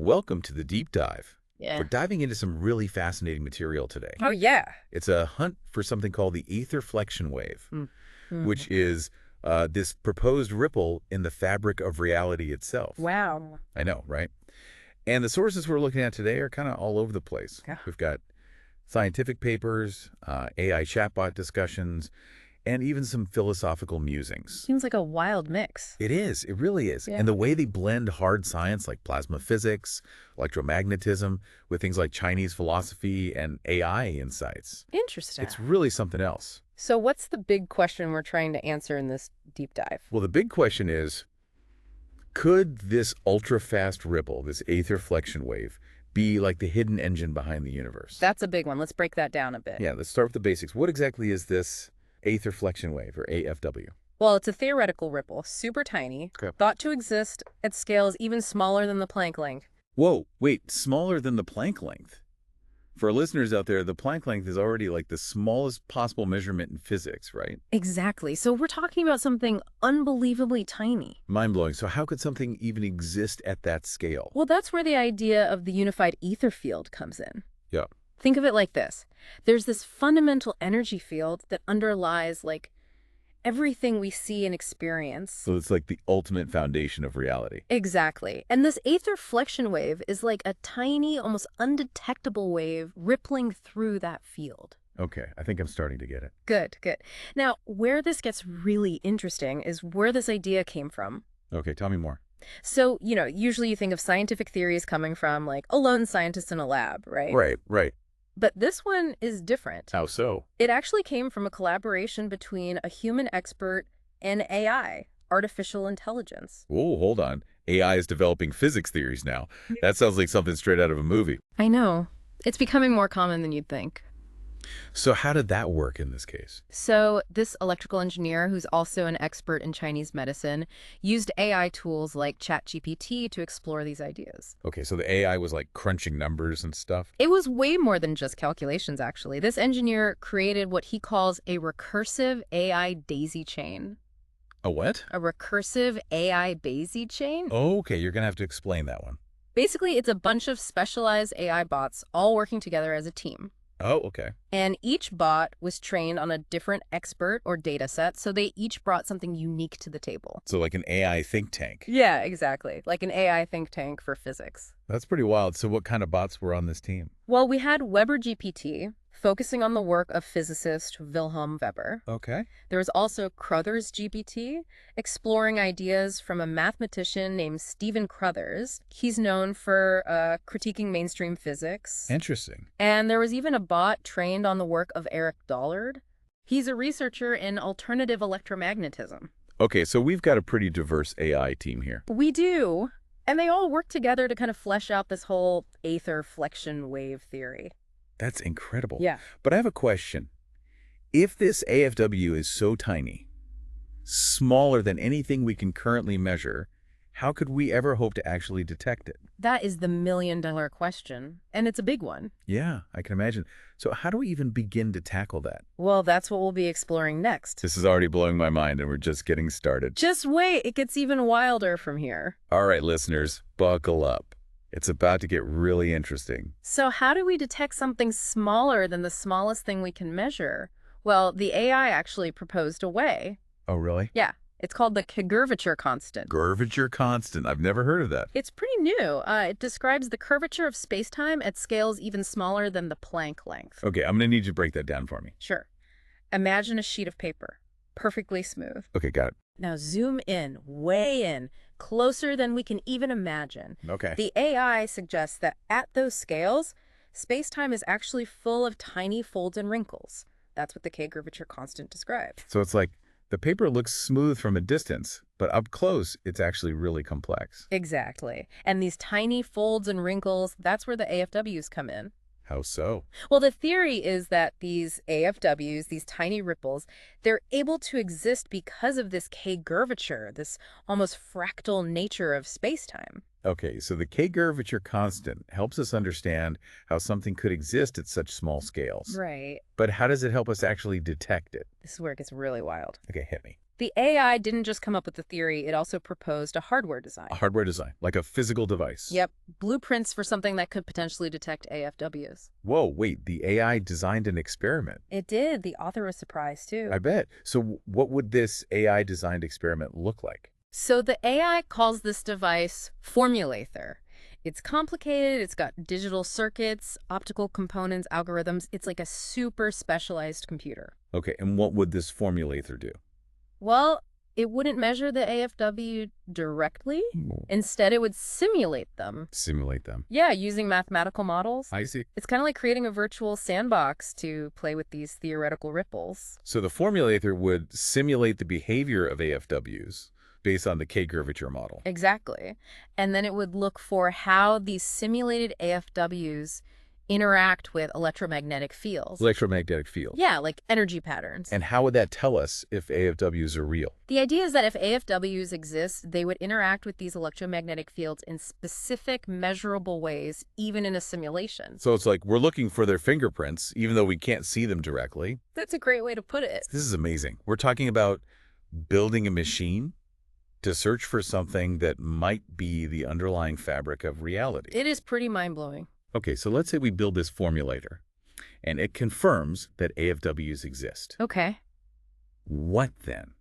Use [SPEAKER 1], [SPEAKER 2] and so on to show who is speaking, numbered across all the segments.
[SPEAKER 1] Welcome to the deep dive.
[SPEAKER 2] Yeah.
[SPEAKER 1] We're diving into some really fascinating material today.
[SPEAKER 2] Oh, yeah.
[SPEAKER 1] It's a hunt for something called the Aether Flexion wave, which is this proposed ripple in the fabric of reality itself.
[SPEAKER 2] Wow.
[SPEAKER 1] I know, right? And the sources we're looking at today are kind of all over the place.
[SPEAKER 2] Yeah.
[SPEAKER 1] We've got scientific papers, AI chatbot discussions, and even some philosophical musings.
[SPEAKER 2] Seems like a wild mix.
[SPEAKER 1] It is. It really is.
[SPEAKER 2] Yeah.
[SPEAKER 1] And the way they blend hard science like plasma physics, electromagnetism, with things like Chinese philosophy and AI insights.
[SPEAKER 2] Interesting.
[SPEAKER 1] It's really something else.
[SPEAKER 2] So what's the big question we're trying to answer in this deep dive?
[SPEAKER 1] Well, the big question is, could this ultra-fast ripple, this Aether Flexion wave, be like the hidden engine behind the universe?
[SPEAKER 2] That's a big one. Let's break that down a bit.
[SPEAKER 1] Yeah, let's start with the basics. What exactly is this Aether Flexion wave, or AFW?
[SPEAKER 2] Well, it's a theoretical ripple, super tiny, thought to exist at scales even smaller than the Planck length.
[SPEAKER 1] Whoa, wait, smaller than the Planck length? For our listeners out there, the Planck length is already like the smallest possible measurement in physics, right?
[SPEAKER 2] Exactly. So we're talking about something unbelievably tiny.
[SPEAKER 1] Mind-blowing. So how could something even exist at that scale?
[SPEAKER 2] Well, that's where the idea of the unified ether field comes in.
[SPEAKER 1] Yeah.
[SPEAKER 2] Think of it like this. There's this fundamental energy field that underlies, like, everything we see and experience.
[SPEAKER 1] So it's like the ultimate foundation of reality.
[SPEAKER 2] Exactly. And this Aether Flexion wave is like a tiny, almost undetectable wave rippling through that field.
[SPEAKER 1] Okay, I think I'm starting to get it.
[SPEAKER 2] Good, good. Now, where this gets really interesting is where this idea came from.
[SPEAKER 1] Okay, tell me more.
[SPEAKER 2] So, usually you think of scientific theories coming from, like, a lone scientist in a lab, right?
[SPEAKER 1] Right.
[SPEAKER 2] But this one is different.
[SPEAKER 1] How so?
[SPEAKER 2] It actually came from a collaboration between a human expert and AI, artificial intelligence.
[SPEAKER 1] Whoa, hold on. AI is developing physics theories now. That sounds like something straight out of a movie.
[SPEAKER 2] I know. It's becoming more common than you'd think.
[SPEAKER 1] So how did that work in this case?
[SPEAKER 2] So this electrical engineer, who's also an expert in Chinese medicine, used AI tools like ChatGPT to explore these ideas.
[SPEAKER 1] Okay, so the AI was like crunching numbers and stuff?
[SPEAKER 2] It was way more than just calculations, actually. This engineer created what he calls a recursive AI daisy chain.
[SPEAKER 1] A what?
[SPEAKER 2] A recursive AI daisy chain?
[SPEAKER 1] Oh, okay, you're going to have to explain that one.
[SPEAKER 2] Basically, it's a bunch of specialized AI bots all working together as a team.
[SPEAKER 1] Oh, okay.
[SPEAKER 2] And each bot was trained on a different expert or data set, so they each brought something unique to the table.
[SPEAKER 1] So like an AI think tank.
[SPEAKER 2] Yeah, exactly. Like an AI think tank for physics.
[SPEAKER 1] That's pretty wild. So what kind of bots were on this team?
[SPEAKER 2] Well, we had Weber GPT, focusing on the work of physicist Wilhelm Weber.
[SPEAKER 1] Okay.
[SPEAKER 2] There was also Crothers GPT, exploring ideas from a mathematician named Stephen Crothers. He's known for critiquing mainstream physics.
[SPEAKER 1] Interesting.
[SPEAKER 2] And there was even a bot trained on the work of Eric Dollard. He's a researcher in alternative electromagnetism.
[SPEAKER 1] Okay, so we've got a pretty diverse AI team here.
[SPEAKER 2] We do. And they all work together to kind of flesh out this whole Aether Flexion wave theory.
[SPEAKER 1] That's incredible.
[SPEAKER 2] Yeah.
[SPEAKER 1] But I have a question. If this AFW is so tiny, smaller than anything we can currently measure, how could we ever hope to actually detect it?
[SPEAKER 2] That is the million-dollar question, and it's a big one.
[SPEAKER 1] Yeah, I can imagine. So how do we even begin to tackle that?
[SPEAKER 2] Well, that's what we'll be exploring next.
[SPEAKER 1] This is already blowing my mind, and we're just getting started.
[SPEAKER 2] Just wait, it gets even wilder from here.
[SPEAKER 1] All right, listeners, buckle up. It's about to get really interesting.
[SPEAKER 2] So how do we detect something smaller than the smallest thing we can measure? Well, the AI actually proposed a way.
[SPEAKER 1] Oh, really?
[SPEAKER 2] Yeah. It's called the curvature constant.
[SPEAKER 1] Curvature constant. I've never heard of that.
[SPEAKER 2] It's pretty new. It describes the curvature of spacetime at scales even smaller than the Planck length.
[SPEAKER 1] Okay, I'm going to need you to break that down for me.
[SPEAKER 2] Sure. Imagine a sheet of paper, perfectly smooth.
[SPEAKER 1] Okay, got it.
[SPEAKER 2] Now zoom in, way in, closer than we can even imagine.
[SPEAKER 1] Okay.
[SPEAKER 2] The AI suggests that at those scales, spacetime is actually full of tiny folds and wrinkles. That's what the K-curvature constant describes.
[SPEAKER 1] So it's like the paper looks smooth from a distance, but up close, it's actually really complex.
[SPEAKER 2] Exactly. And these tiny folds and wrinkles, that's where the AFWs come in.
[SPEAKER 1] How so?
[SPEAKER 2] Well, the theory is that these AFWs, these tiny ripples, they're able to exist because of this K-curvature, this almost fractal nature of spacetime.
[SPEAKER 1] Okay, so the K-curvature constant helps us understand how something could exist at such small scales.
[SPEAKER 2] Right.
[SPEAKER 1] But how does it help us actually detect it?
[SPEAKER 2] This is where it gets really wild.
[SPEAKER 1] Okay, hit me.
[SPEAKER 2] The AI didn't just come up with the theory, it also proposed a hardware design.
[SPEAKER 1] A hardware design, like a physical device.
[SPEAKER 2] Yep, blueprints for something that could potentially detect AFWs.
[SPEAKER 1] Whoa, wait, the AI designed an experiment.
[SPEAKER 2] It did. The author was surprised, too.
[SPEAKER 1] I bet. So what would this AI-designed experiment look like?
[SPEAKER 2] So the AI calls this device Formulator. It's complicated, it's got digital circuits, optical components, algorithms. It's like a super specialized computer.
[SPEAKER 1] Okay, and what would this formulator do?
[SPEAKER 2] Well, it wouldn't measure the AFW directly. Instead, it would simulate them.
[SPEAKER 1] Simulate them.
[SPEAKER 2] Yeah, using mathematical models.
[SPEAKER 1] I see.
[SPEAKER 2] It's kind of like creating a virtual sandbox to play with these theoretical ripples.
[SPEAKER 1] So the formulator would simulate the behavior of AFWs based on the K-curvature model.
[SPEAKER 2] Exactly. And then it would look for how these simulated AFWs interact with electromagnetic fields.
[SPEAKER 1] Electromagnetic field.
[SPEAKER 2] Yeah, like energy patterns.
[SPEAKER 1] And how would that tell us if AFWs are real?
[SPEAKER 2] The idea is that if AFWs exist, they would interact with these electromagnetic fields in specific, measurable ways, even in a simulation.
[SPEAKER 1] So it's like we're looking for their fingerprints, even though we can't see them directly.
[SPEAKER 2] That's a great way to put it.
[SPEAKER 1] This is amazing. We're talking about building a machine to search for something that might be the underlying fabric of reality.
[SPEAKER 2] It is pretty mind-blowing.
[SPEAKER 1] Okay, so let's say we build this formulator, and it confirms that AFWs exist.
[SPEAKER 2] Okay.
[SPEAKER 1] What then?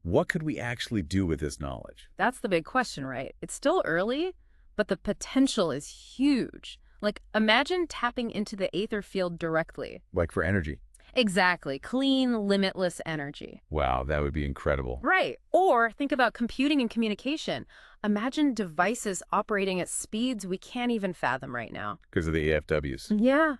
[SPEAKER 1] What could we actually do with this knowledge?
[SPEAKER 2] That's the big question, right? It's still early, but the potential is huge. Like, imagine tapping into the Aether field directly.
[SPEAKER 1] Like for energy?
[SPEAKER 2] Exactly. Clean, limitless energy.
[SPEAKER 1] Wow, that would be incredible.
[SPEAKER 2] Right. Or think about computing and communication. Imagine devices operating at speeds we can't even fathom right now.
[SPEAKER 1] Because of the AFWs.
[SPEAKER 2] Yeah.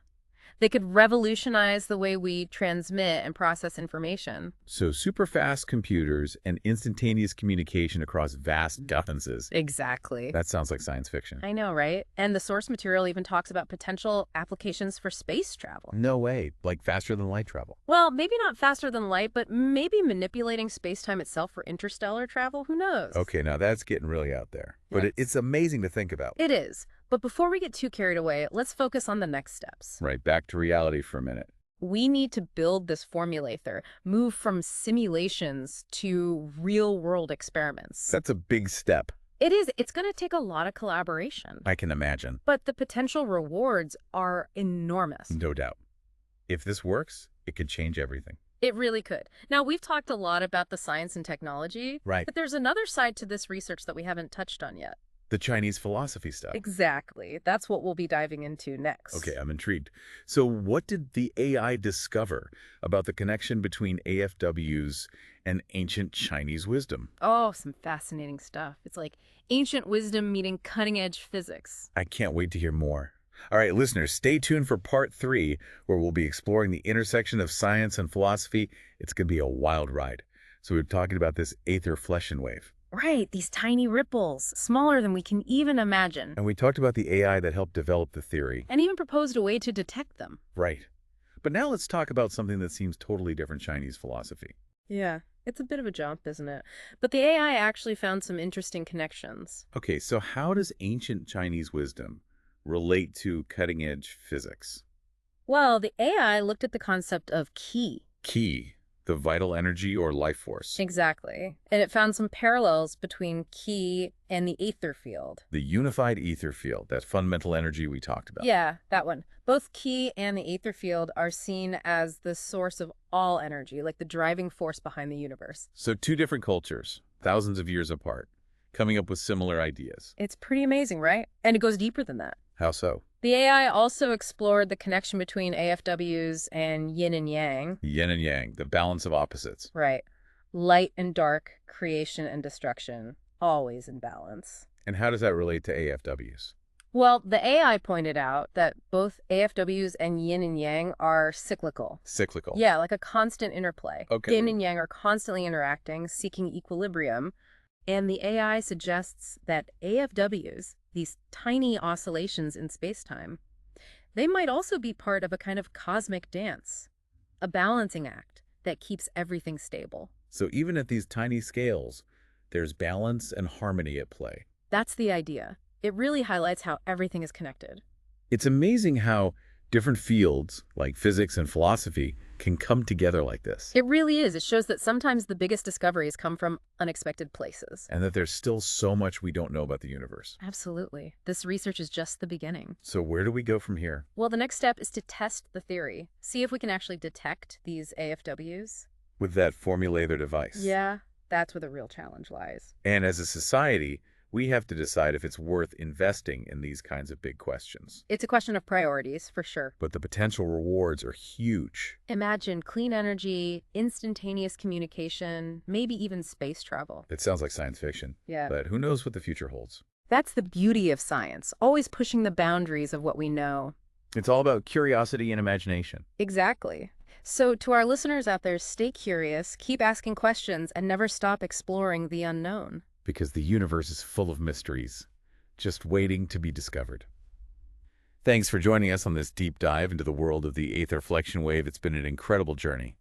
[SPEAKER 2] They could revolutionize the way we transmit and process information.
[SPEAKER 1] So super fast computers and instantaneous communication across vast distances.
[SPEAKER 2] Exactly.
[SPEAKER 1] That sounds like science fiction.
[SPEAKER 2] I know, right? And the source material even talks about potential applications for space travel.
[SPEAKER 1] No way. Like faster than light travel.
[SPEAKER 2] Well, maybe not faster than light, but maybe manipulating space-time itself for interstellar travel. Who knows?
[SPEAKER 1] Okay, now that's getting really out there. But
[SPEAKER 2] Yes.
[SPEAKER 1] it's amazing to think about.
[SPEAKER 2] It is. But before we get too carried away, let's focus on the next steps.
[SPEAKER 1] Right, back to reality for a minute.
[SPEAKER 2] We need to build this formulator, move from simulations to real-world experiments.
[SPEAKER 1] That's a big step.
[SPEAKER 2] It is. It's going to take a lot of collaboration.
[SPEAKER 1] I can imagine.
[SPEAKER 2] But the potential rewards are enormous.
[SPEAKER 1] No doubt. If this works, it could change everything.
[SPEAKER 2] It really could. Now, we've talked a lot about the science and technology,
[SPEAKER 1] Right.
[SPEAKER 2] but there's another side to this research that we haven't touched on yet.
[SPEAKER 1] The Chinese philosophy stuff.
[SPEAKER 2] Exactly. That's what we'll be diving into next.
[SPEAKER 1] Okay, I'm intrigued. So what did the AI discover about the connection between AFWs and ancient Chinese wisdom?
[SPEAKER 2] Oh, some fascinating stuff. It's like ancient wisdom meeting cutting-edge physics.
[SPEAKER 1] I can't wait to hear more. All right, listeners, stay tuned for part 3, where we'll be exploring the intersection of science and philosophy. It's going to be a wild ride. So we're talking about this Aether Flexion wave.
[SPEAKER 2] Right, these tiny ripples, smaller than we can even imagine.
[SPEAKER 1] And we talked about the AI that helped develop the theory.
[SPEAKER 2] And even proposed a way to detect them.
[SPEAKER 1] Right. But now let's talk about something that seems totally different Chinese philosophy.
[SPEAKER 2] Yeah, it's a bit of a jump, isn't it? But the AI actually found some interesting connections.
[SPEAKER 1] Okay, so how does ancient Chinese wisdom relate to cutting-edge physics?
[SPEAKER 2] Well, the AI looked at the concept of qi.
[SPEAKER 1] Qi, the vital energy or life force.
[SPEAKER 2] Exactly. And it found some parallels between qi and the Aether field.
[SPEAKER 1] The unified ether field, that fundamental energy we talked about.
[SPEAKER 2] Yeah, that one. Both qi and the Aether field are seen as the source of all energy, like the driving force behind the universe.
[SPEAKER 1] So two different cultures, thousands of years apart, coming up with similar ideas.
[SPEAKER 2] It's pretty amazing, right? And it goes deeper than that.
[SPEAKER 1] How so?
[SPEAKER 2] The AI also explored the connection between AFWs and yin and yang.
[SPEAKER 1] Yin and yang, the balance of opposites.
[SPEAKER 2] Right. Light and dark, creation and destruction, always in balance.
[SPEAKER 1] And how does that relate to AFWs?
[SPEAKER 2] Well, the AI pointed out that both AFWs and yin and yang are cyclical.
[SPEAKER 1] Cyclical.
[SPEAKER 2] Yeah, like a constant interplay.
[SPEAKER 1] Okay.
[SPEAKER 2] Yin and yang are constantly interacting, seeking equilibrium. And the AI suggests that AFWs, these tiny oscillations in space-time, they might also be part of a kind of cosmic dance, a balancing act that keeps everything stable.
[SPEAKER 1] So even at these tiny scales, there's balance and harmony at play.
[SPEAKER 2] That's the idea. It really highlights how everything is connected.
[SPEAKER 1] It's amazing how different fields, like physics and philosophy, can come together like this.
[SPEAKER 2] It really is. It shows that sometimes the biggest discoveries come from unexpected places.
[SPEAKER 1] And that there's still so much we don't know about the universe.
[SPEAKER 2] Absolutely. This research is just the beginning.
[SPEAKER 1] So where do we go from here?
[SPEAKER 2] Well, the next step is to test the theory. See if we can actually detect these AFWs.
[SPEAKER 1] With that formulator device.
[SPEAKER 2] Yeah, that's where the real challenge lies.
[SPEAKER 1] And as a society, we have to decide if it's worth investing in these kinds of big questions.
[SPEAKER 2] It's a question of priorities, for sure.
[SPEAKER 1] But the potential rewards are huge.
[SPEAKER 2] Imagine clean energy, instantaneous communication, maybe even space travel.
[SPEAKER 1] It sounds like science fiction.
[SPEAKER 2] Yeah.
[SPEAKER 1] But who knows what the future holds?
[SPEAKER 2] That's the beauty of science, always pushing the boundaries of what we know.
[SPEAKER 1] It's all about curiosity and imagination.
[SPEAKER 2] Exactly. So to our listeners out there, stay curious, keep asking questions, and never stop exploring the unknown.
[SPEAKER 1] Because the universe is full of mysteries, just waiting to be discovered. Thanks for joining us on this deep dive into the world of the Aether Flexion wave. It's been an incredible journey.